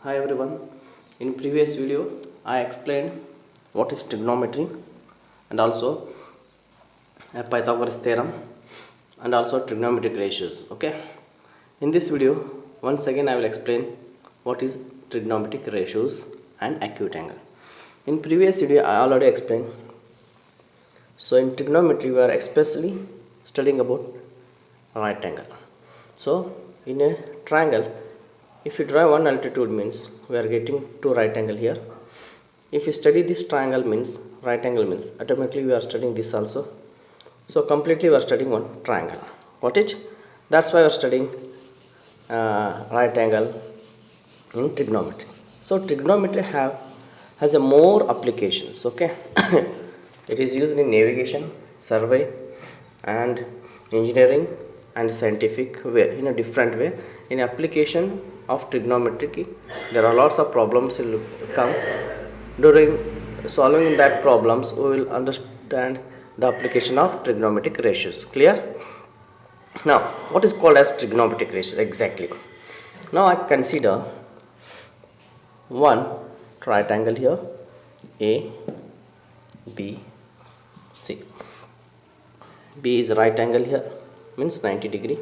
Hi everyone. In previous video I explained what is trigonometry and also a Pythagoras theorem and also trigonometric ratios. Okay. In this video once again I will explain what is trigonometric ratios and acute angle. In previous video I already explained. So in trigonometry we are especially studying about right angle. So in a triangle, if you draw one altitude means we are getting two right angle here. If you study this triangle means right angle means automatically we are studying this also. So completely we are studying one triangle. Got it? That's why we are studying right angle in trigonometry. So trigonometry has a more applications. Okay, it is used in navigation, survey, and engineering and scientific way in a different way. In application of trigonometry, there are lots of problems will come. During solving that problems, we will understand the application of trigonometric ratios. Clear? Now, what is called as trigonometric ratio exactly? Now I consider one right angle here, A, B, C. B is right angle here, means 90 degree.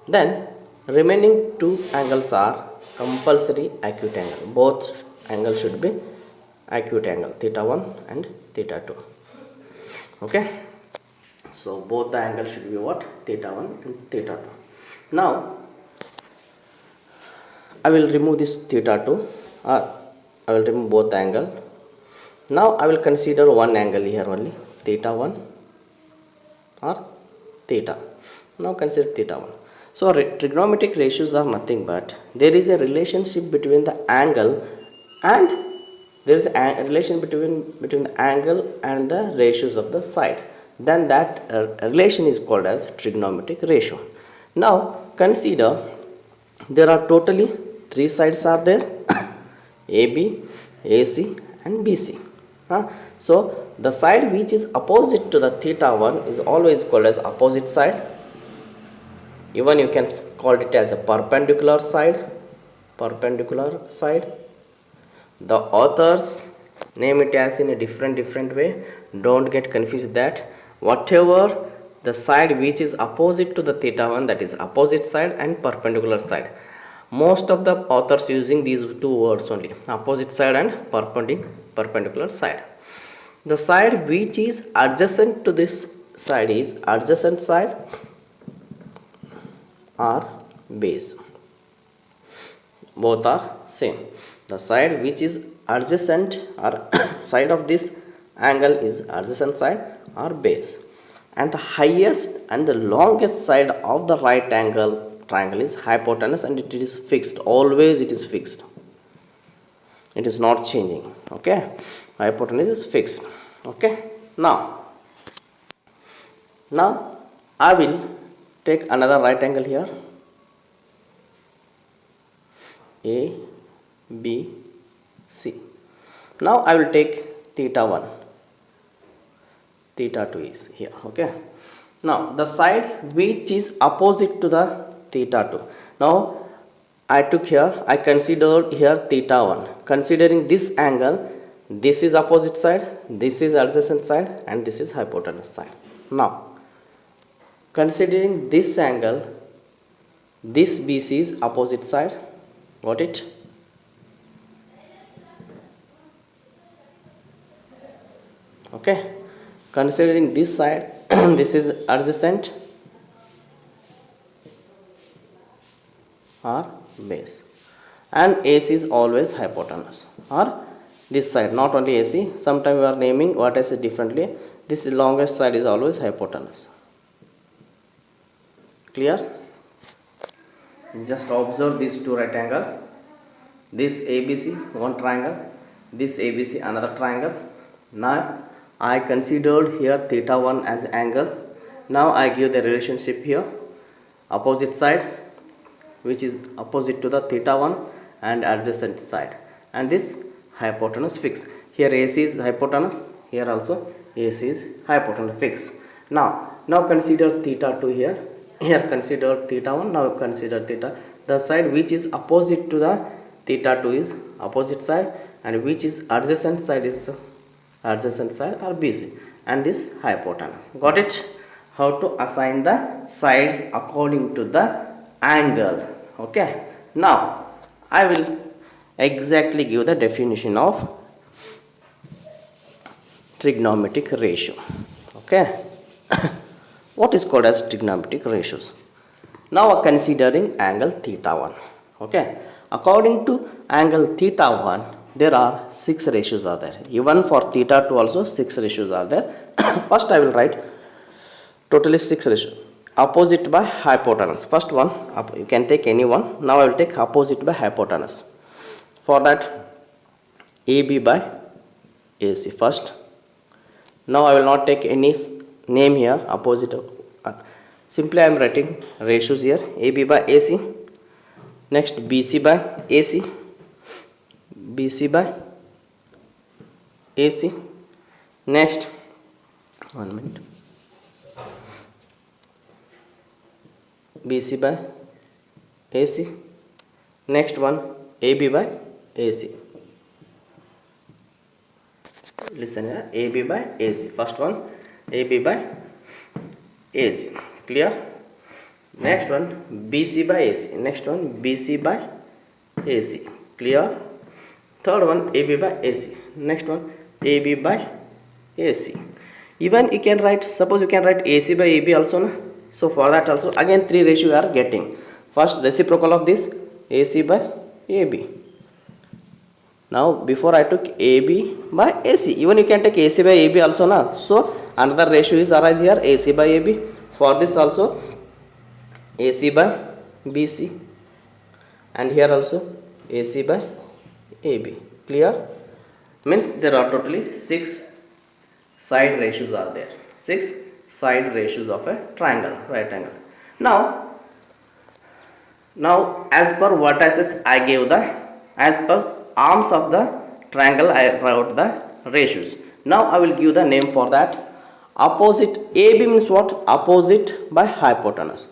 Then remaining two angles are compulsory acute angle. Both angles should be acute angle, theta 1 and theta 2. Okay. So both the angles should be what? Theta 1 and theta 2. Now I will remove this theta 2 or I will remove both the angle. Now I will consider one angle here only, theta 1 or theta. Now consider theta 1. So trigonometric ratios are nothing but there is a relationship between the angle and there is a relation between the angle and the ratios of the side. Then that relation is called as trigonometric ratio. Now consider there are totally three sides are there AB, AC and BC. So the side which is opposite to the theta 1 is always called as opposite side. Even you can call it as a perpendicular side. The authors name it as in a different way. Don't get confused that whatever the side which is opposite to the theta 1, that is opposite side and perpendicular side. Most of the authors using these two words only, opposite side and perpendicular side. The side which is adjacent to this side is adjacent side or base. Both are same. The side which is adjacent or side of this angle is adjacent side or base, and the highest and the longest side of the right angle triangle is hypotenuse, and it is fixed. Always it is fixed, it is not changing. Okay, hypotenuse is fixed. Okay, now I will take another right angle here, A, B, C. Now I will take theta 1, theta 2 is here. Okay, now the side which is opposite to the theta 2. Now I took here, I considered here theta 1. Considering this angle, this is opposite side, this is adjacent side and this is hypotenuse side. Now considering this angle, this BC is opposite side. Got it? Okay, considering this side, this is adjacent or base, and AC is always hypotenuse or this side. Not only AC, sometimes we are naming what I say differently. This longest side is always hypotenuse. Clear? Just observe these two right angle. This ABC one triangle, this ABC another triangle. Now I considered here theta 1 as angle. Now I give the relationship here, opposite side which is opposite to the theta 1 and adjacent side, and this hypotenuse fixed. Here AC is hypotenuse, here also AC is hypotenuse fixed. Now consider theta 2 here. Here consider theta 1, now consider theta the side which is opposite to the theta 2 is opposite side, and which is adjacent side is adjacent side or BC, and this hypotenuse. Got it? How to assign the sides according to the angle. Okay, now I will exactly give the definition of trigonometric ratio. Okay. What is called as trigonometric ratios? Now considering angle theta 1. Okay, according to angle theta 1, there are 6 ratios are there. Even for theta 2 also 6 ratios are there. First I will write totally 6 ratios. Opposite by hypotenuse. First one, you can take any one. Now I will take opposite by hypotenuse. For that, AB by AC first. Now I will not take any name here, opposite. Simply I am writing ratios here. AB by AC. Next BC by AC. BC by AC. Next, 1 minute. BC by AC. Next one, AB by AC. Listen here, AB by AC. First one, AB by AC. Clear? Next one, BC by AC. Next one, BC by AC. Clear? Third one, AB by AC. Next one, AB by AC. Even you can write, suppose you can write AC by AB also, na? So for that also again 3 ratio you are getting. First reciprocal of this, AC by AB. Now before I took AB by AC, even you can take AC by AB also, na? So another ratio is arise here, AC by AB. For this also AC by BC, and here also AC by AB. Clear? Means there are totally 6 side ratios are there. 6 side ratios of a triangle, right angle. Now as per vertices I gave the, as per arms of the triangle I wrote the ratios. Now I will give the name for that. Opposite AB means what? Opposite by hypotenuse.